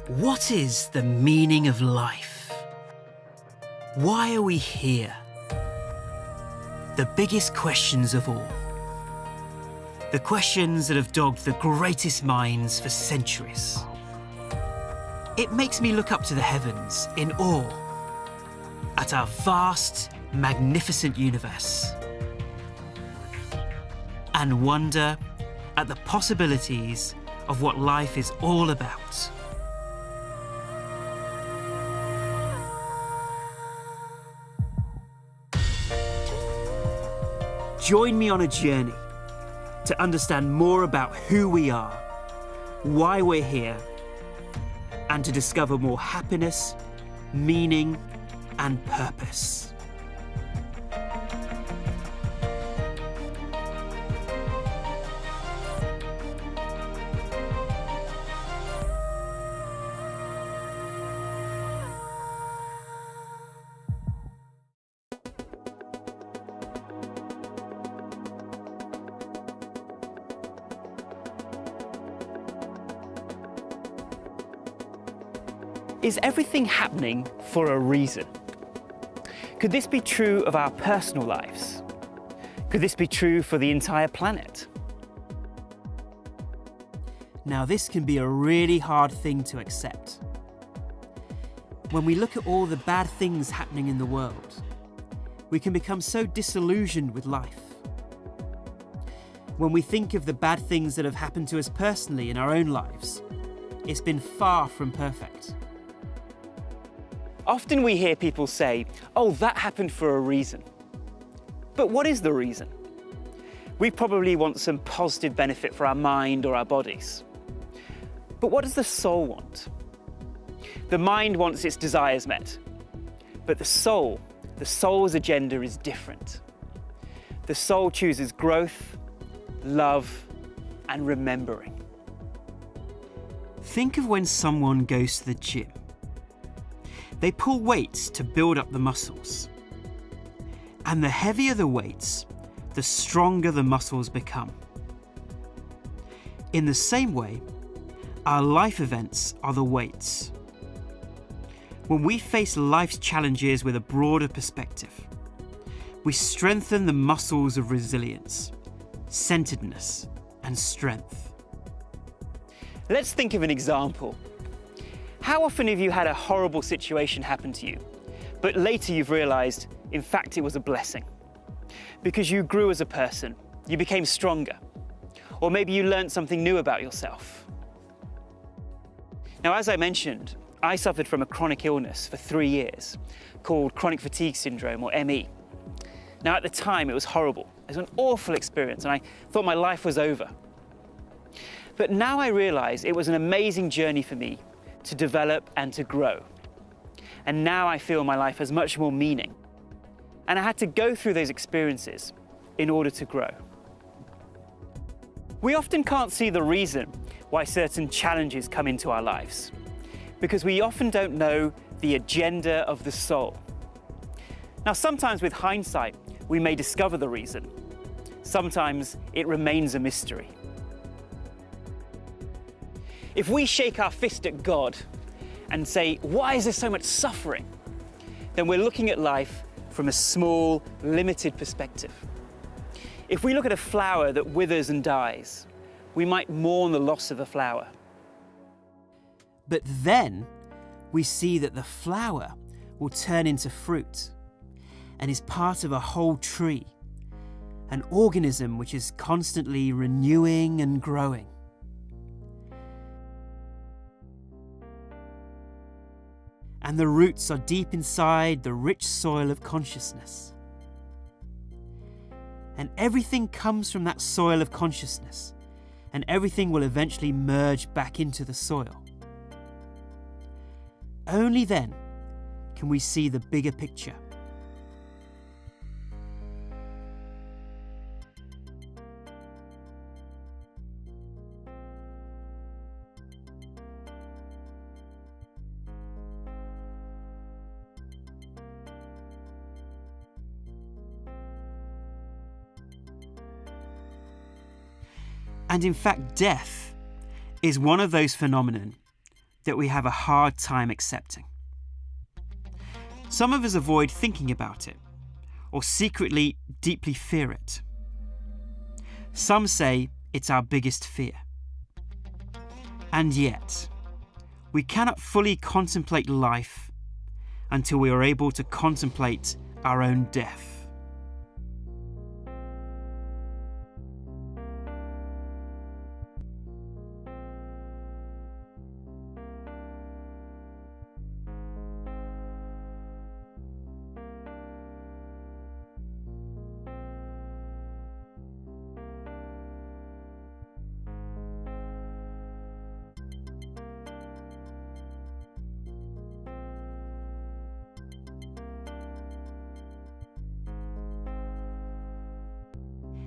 What is the meaning of life? Why are we here? The biggest questions of all. The questions that have dogged the greatest minds for centuries. It makes me look up to the heavens in awe at our vast, magnificent universe and wonder at the possibilities of what life is all about. Join me on a journey to understand more about who we are, why we're here, and to discover more happiness, meaning, and purpose. Is everything happening for a reason? Could this be true of our personal lives? Could this be true for the entire planet? Now, this can be a really hard thing to accept. When we look at all the bad things happening in the world, we can become so disillusioned with life. When we think of the bad things that have happened to us personally in our own lives, it's been far from perfect. Often we hear people say, "Oh, that happened for a reason." But what is the reason? We probably want some positive benefit for our mind or our bodies. But what does the soul want? The mind wants its desires met. But the soul's agenda is different. The soul chooses growth, love, and remembering. Think of when someone goes to the gym. They pull weights to build up the muscles. And the heavier the weights, the stronger the muscles become. In the same way, our life events are the weights. When we face life's challenges with a broader perspective, we strengthen the muscles of resilience, centeredness, and strength. Let's think of an example. How often have you had a horrible situation happen to you, but later you've realized, in fact, it was a blessing? Because you grew as a person, you became stronger, or maybe you learned something new about yourself. Now, as I mentioned, I suffered from a chronic illness for 3 years called chronic fatigue syndrome, or ME. Now, at the time, it was horrible. It was an awful experience, and I thought my life was over. But now I realize it was an amazing journey for me to develop and to grow. And now I feel my life has much more meaning. And I had to go through those experiences in order to grow. We often can't see the reason why certain challenges come into our lives, because we often don't know the agenda of the soul. Now, sometimes with hindsight, we may discover the reason. Sometimes it remains a mystery. If we shake our fist at God and say, "Why is there so much suffering?" then we're looking at life from a small, limited perspective. If we look at a flower that withers and dies, we might mourn the loss of a flower. But then we see that the flower will turn into fruit and is part of a whole tree, an organism which is constantly renewing and growing. And the roots are deep inside the rich soil of consciousness. And everything comes from that soil of consciousness, and everything will eventually merge back into the soil. Only then can we see the bigger picture. And in fact, death is one of those phenomena that we have a hard time accepting. Some of us avoid thinking about it, or secretly deeply fear it. Some say it's our biggest fear. And yet, we cannot fully contemplate life until we are able to contemplate our own death.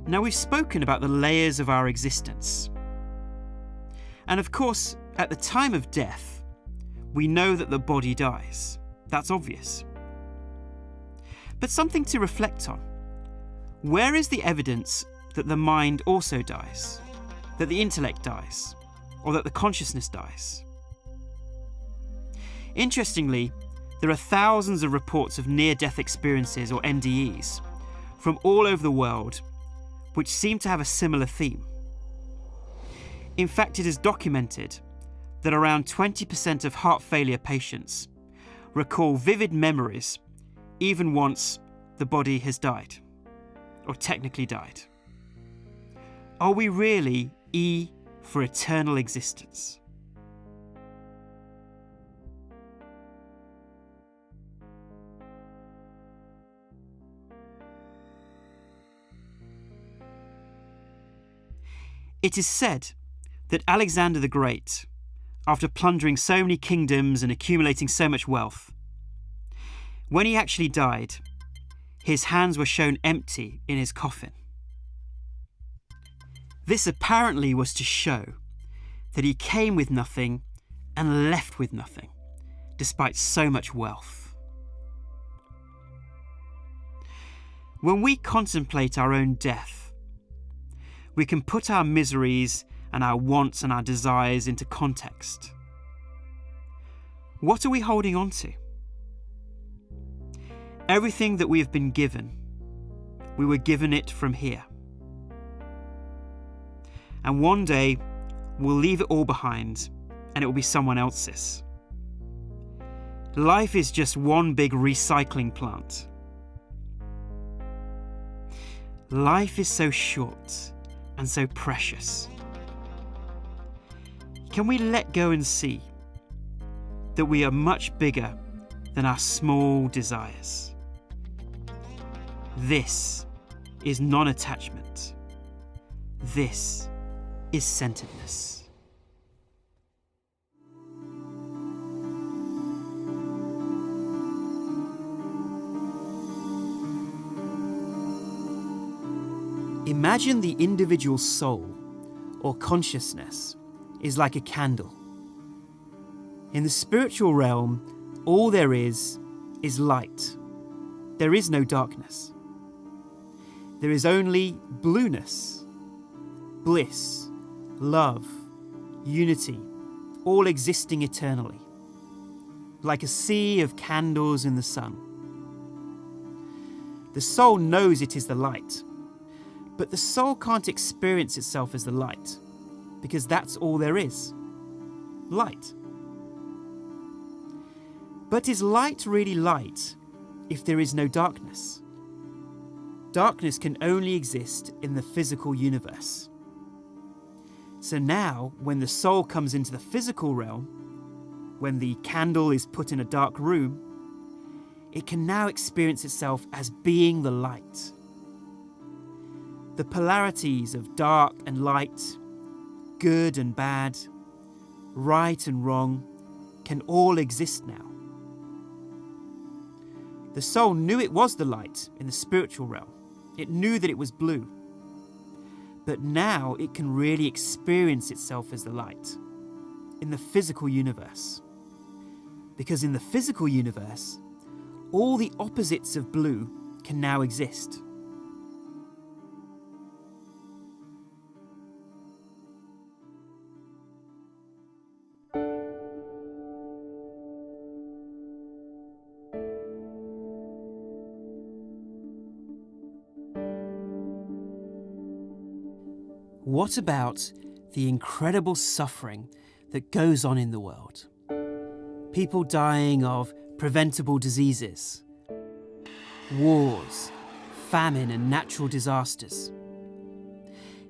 Now, we've spoken about the layers of our existence. And of course, at the time of death, we know that the body dies. That's obvious. But something to reflect on. Where is the evidence that the mind also dies? That the intellect dies? Or that the consciousness dies? Interestingly, there are thousands of reports of near-death experiences, or NDEs, from all over the world, which seem to have a similar theme. In fact, it is documented that around 20% of heart failure patients recall vivid memories even once the body has died, or technically died. Are we really E for eternal existence? It is said that Alexander the Great, after plundering so many kingdoms and accumulating so much wealth, when he actually died, his hands were shown empty in his coffin. This apparently was to show that he came with nothing and left with nothing, despite so much wealth. When we contemplate our own death, we can put our miseries and our wants and our desires into context. What are we holding on to? Everything that we have been given, we were given it from here. And one day, we'll leave it all behind and it will be someone else's. Life is just one big recycling plant. Life is so short and so precious. Can we let go and see that we are much bigger than our small desires? This is non-attachment. This is centeredness. Imagine the individual soul or consciousness is like a candle. In the spiritual realm, all there is light. There is no darkness. There is only blueness, bliss, love, unity, all existing eternally, like a sea of candles in the sun. The soul knows it is the light, but the soul can't experience itself as the light, because that's all there is, light. But is light really light if there is no darkness? Darkness can only exist in the physical universe. So now, when the soul comes into the physical realm, when the candle is put in a dark room, it can now experience itself as being the light. The polarities of dark and light, good and bad, right and wrong, can all exist now. The soul knew it was the light in the spiritual realm. It knew that it was blue. But now it can really experience itself as the light in the physical universe. Because in the physical universe, all the opposites of blue can now exist. what about the incredible suffering that goes on in the world? People dying of preventable diseases, wars, famine and natural disasters.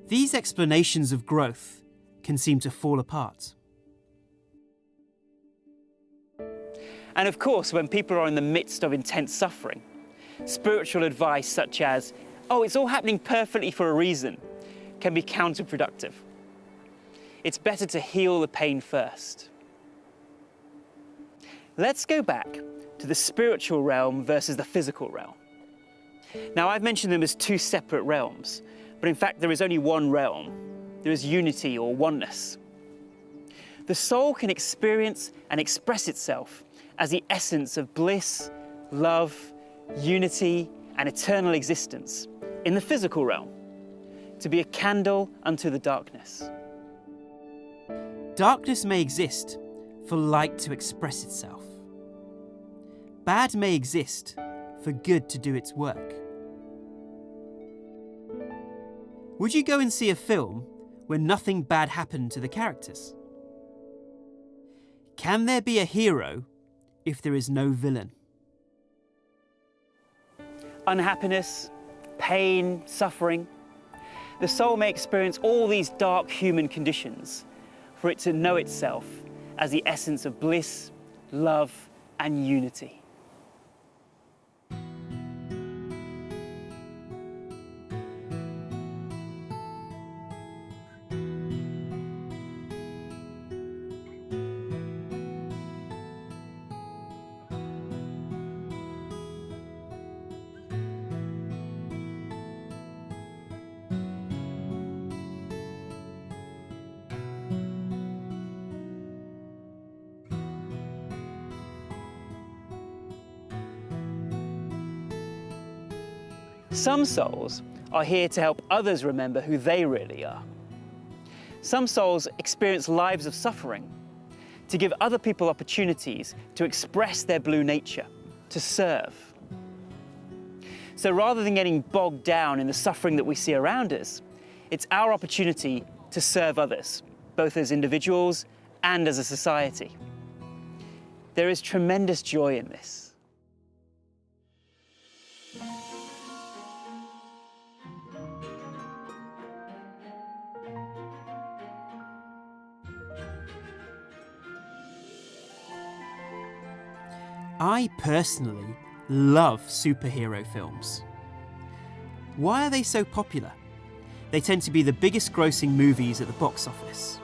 These explanations of growth can seem to fall apart. And of course, when people are in the midst of intense suffering, spiritual advice such as, "Oh, it's all happening perfectly for a reason," can be counterproductive. It's better to heal the pain first. Let's go back to the spiritual realm versus the physical realm. Now, I've mentioned them as two separate realms, but in fact there is only one realm. There is unity or oneness. The soul can experience and express itself as the essence of bliss, love, unity, and eternal existence in the physical realm, to be a candle unto the darkness. Darkness may exist for light to express itself. Bad may exist for good to do its work. Would you go and see a film where nothing bad happened to the characters? Can there be a hero if there is no villain? Unhappiness, pain, suffering. The soul may experience all these dark human conditions for it to know itself as the essence of bliss, love, and unity. Some souls are here to help others remember who they really are. Some souls experience lives of suffering to give other people opportunities to express their blue nature, to serve. So rather than getting bogged down in the suffering that we see around us, it's our opportunity to serve others, both as individuals and as a society. There is tremendous joy in this. I personally love superhero films. Why are they so popular? They tend to be the biggest grossing movies at the box office.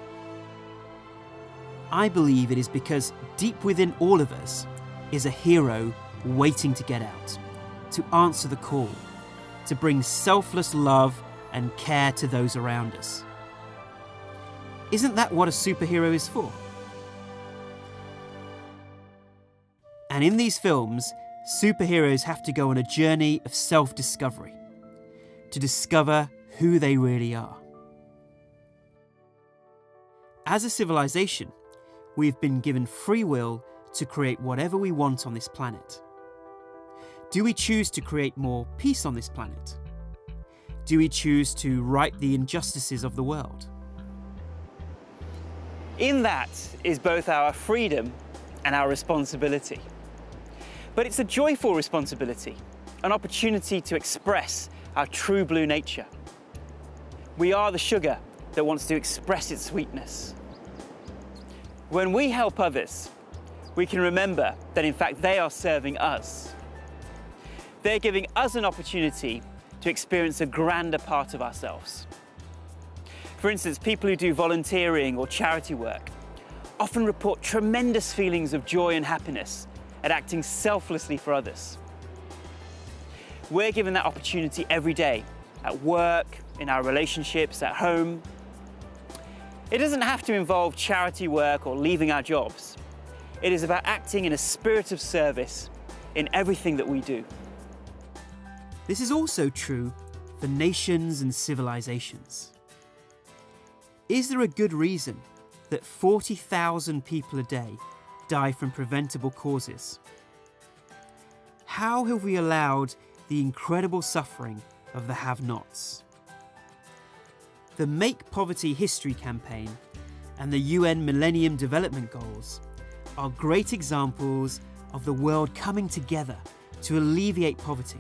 I believe it is because deep within all of us is a hero waiting to get out, to answer the call, to bring selfless love and care to those around us. Isn't that what a superhero is for? And in these films, superheroes have to go on a journey of self-discovery to discover who they really are. As a civilization, we've been given free will to create whatever we want on this planet. Do we choose to create more peace on this planet? Do we choose to right the injustices of the world? In that is both our freedom and our responsibility. But it's a joyful responsibility, an opportunity to express our true blue nature. We are the sugar that wants to express its sweetness. When we help others, we can remember that in fact they are serving us. They're giving us an opportunity to experience a grander part of ourselves. For instance, people who do volunteering or charity work often report tremendous feelings of joy and happiness at acting selflessly for others. We're given that opportunity every day, at work, in our relationships, at home. It doesn't have to involve charity work or leaving our jobs. It is about acting in a spirit of service in everything that we do. This is also true for nations and civilizations. Is there a good reason that 40,000 people a day die from preventable causes? How have we allowed the incredible suffering of the have-nots? The Make Poverty History campaign and the UN Millennium Development Goals are great examples of the world coming together to alleviate poverty.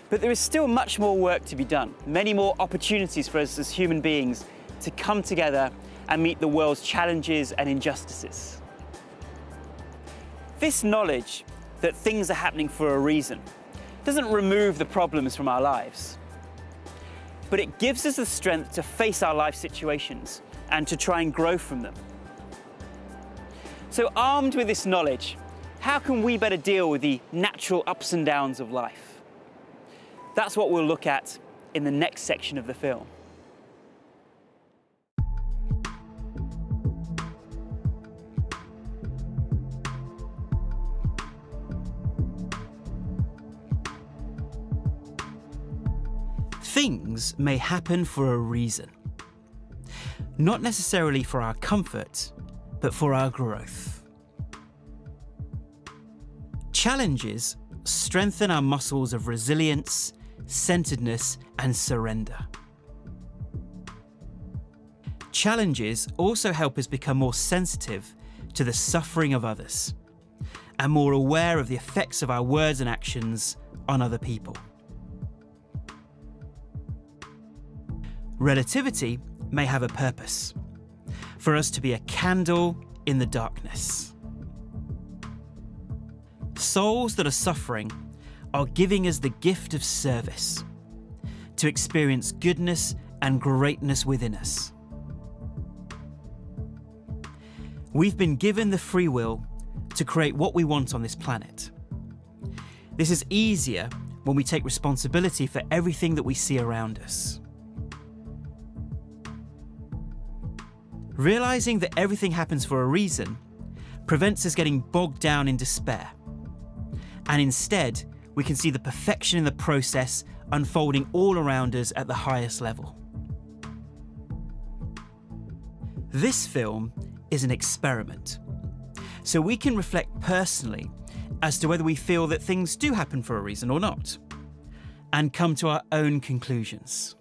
But there is still much more work to be done, many more opportunities for us as human beings to come together and meet the world's challenges and injustices. This knowledge that things are happening for a reason doesn't remove the problems from our lives, but it gives us the strength to face our life situations and to try and grow from them. So armed with this knowledge, how can we better deal with the natural ups and downs of life? That's what we'll look at in the next section of the film. Things may happen for a reason. Not necessarily for our comfort, but for our growth. Challenges strengthen our muscles of resilience, centeredness, and surrender. Challenges also help us become more sensitive to the suffering of others and more aware of the effects of our words and actions on other people. Relativity may have a purpose, for us to be a candle in the darkness. Souls that are suffering are giving us the gift of service, to experience goodness and greatness within us. We've been given the free will to create what we want on this planet. This is easier when we take responsibility for everything that we see around us. Realising that everything happens for a reason prevents us getting bogged down in despair. And instead, we can see the perfection in the process unfolding all around us at the highest level. This film is an experiment, so we can reflect personally as to whether we feel that things do happen for a reason or not, and come to our own conclusions.